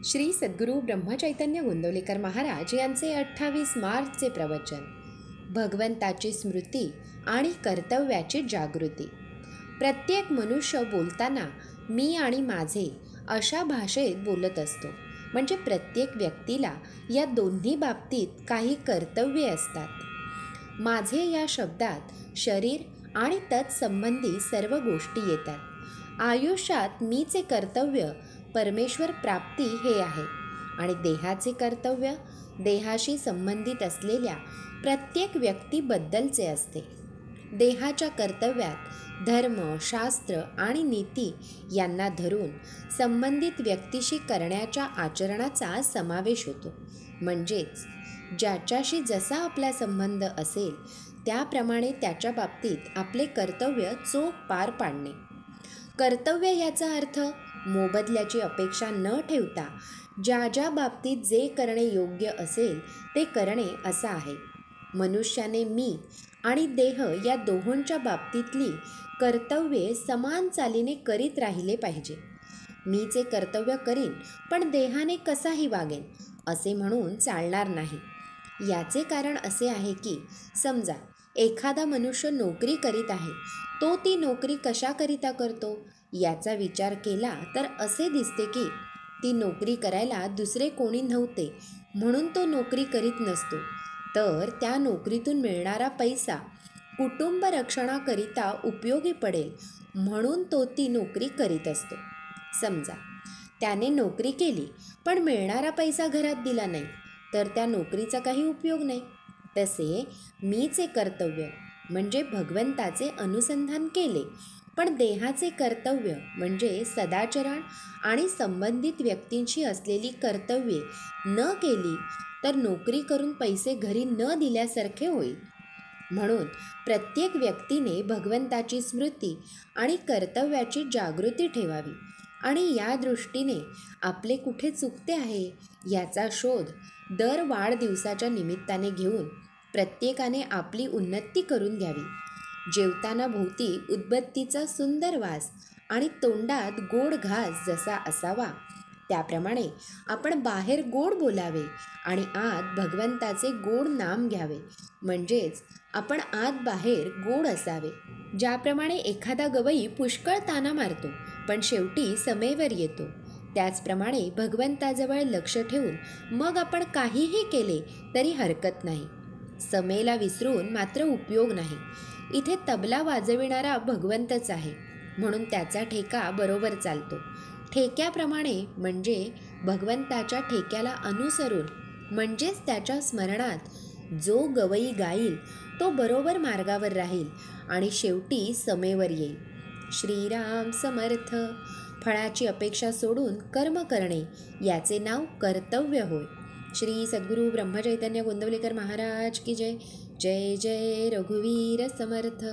श्री सद्गुरू ब्रह्मचैतन्य गोंदवलेकर महाराज यांचे 28 मार्चचे प्रवचन. भगवंताची स्मृती आणि कर्तव्याची जागृती. प्रत्येक मनुष्य बोलताना मी आणि माझे अशा भाषेत बोलत असतो. म्हणजे प्रत्येक व्यक्तीला या दोन्ही बाबतीत काही कर्तव्ये असतात. माझे या शब्दात शरीर आणि तत्संबंधी सर्व गोष्टी येतात. आयुष्यात मीचे कर्तव्य परमेश्वर प्राप्ती हे आहे आणि देहाचे कर्तव्य देहाशी संबंधित असलेल्या प्रत्येक व्यक्तीबद्दलचे असते. देहाच्या कर्तव्यात धर्म, शास्त्र आणि नीती यांना धरून संबंधित व्यक्तीशी करण्याच्या आचरणाचा समावेश होतो. म्हणजेच ज्याच्याशी जसा आपला संबंध असेल त्याप्रमाणे त्याच्या बाबतीत आपले कर्तव्य चोख पार पाडणे. कर्तव्य याचा अर्थ मोबदल्याची अपेक्षा न ठेवता ज्या ज्या बाबतीत जे करणे योग्य असेल ते करणे असा आहे. मनुष्याने मी आणि देह या दोहोंच्या बाबतीतली कर्तव्ये समान चालीने करीत राहिले पाहिजे. मीचे कर्तव्य करीन पण देहाने कसाही वागेन असे म्हणून चालणार नाही. याचे कारण असे आहे की समजा एखादा मनुष्य नोकरी करीत आहे, तो ती नोकरी कशाकरिता करतो याचा विचार केला तर असे दिसते की ती नोकरी करायला दुसरे कोणी नव्हते म्हणून तो नोकरी करीत नसतो, तर त्या नोकरीतून मिळणारा पैसा कुटुंब रक्षणाकरिता उपयोगी पडेल म्हणून तो ती नोकरी करीत असतो. समजा त्याने नोकरी केली पण मिळणारा पैसा घरात दिला नाही तर त्या नोकरीचा काही उपयोग नाही. तसे मीचे कर्तव्य म्हणजे भगवंताचे अनुसंधान केले पण देहाचे कर्तव्य म्हणजे सदाचरण आणि संबंधित व्यक्तींशी असलेली कर्तव्ये न केली तर नोकरी करून पैसे घरी न दिल्यासारखे होईल. म्हणून प्रत्येक व्यक्तीने भगवंताची स्मृती आणि कर्तव्याची जागृती ठेवावी आणि या दृष्टीने आपले कुठे चुकते आहे याचा शोध दर वाढदिवसाच्या निमित्ताने घेऊन प्रत्येकाने आपली उन्नती करून घ्यावी. जेवताना भोवती उदबत्तीचा सुंदर वास आणि तोंडात गोड घास जसा असावा त्याप्रमाणे आपण बाहेर गोड बोलावे आणि आत भगवंताचे गोड नाम घ्यावे. म्हणजेच आपण आत बाहेर गोड असावे. ज्याप्रमाणे एखादा गवई पुष्कळ ताना मारतो पण शेवटी समेवर येतो, त्याचप्रमाणे भगवंताजवळ लक्ष ठेवून मग आपण काहीही केले तरी हरकत नाही. समेला विसरून मात्र उपयोग नाही. इथे तबला वाजविणारा भगवंतच आहे म्हणून त्याचा ठेका बरोबर चालतो. ठेक्याप्रमाणे म्हणजे भगवंताच्या ठेक्याला अनुसरून म्हणजेच त्याच्या स्मरणात जो गवई गाईल तो बरोबर मार्गावर राहील आणि शेवटी समेवर येईल. श्रीराम समर्थ. फळाची अपेक्षा सोडून कर्म करणे याचे नाव कर्तव्य होय. श्री सद्गुरू ब्रह्मचैतन्य गोंदवलेकर महाराज की जय. जय जय रघुवीर समर्थ.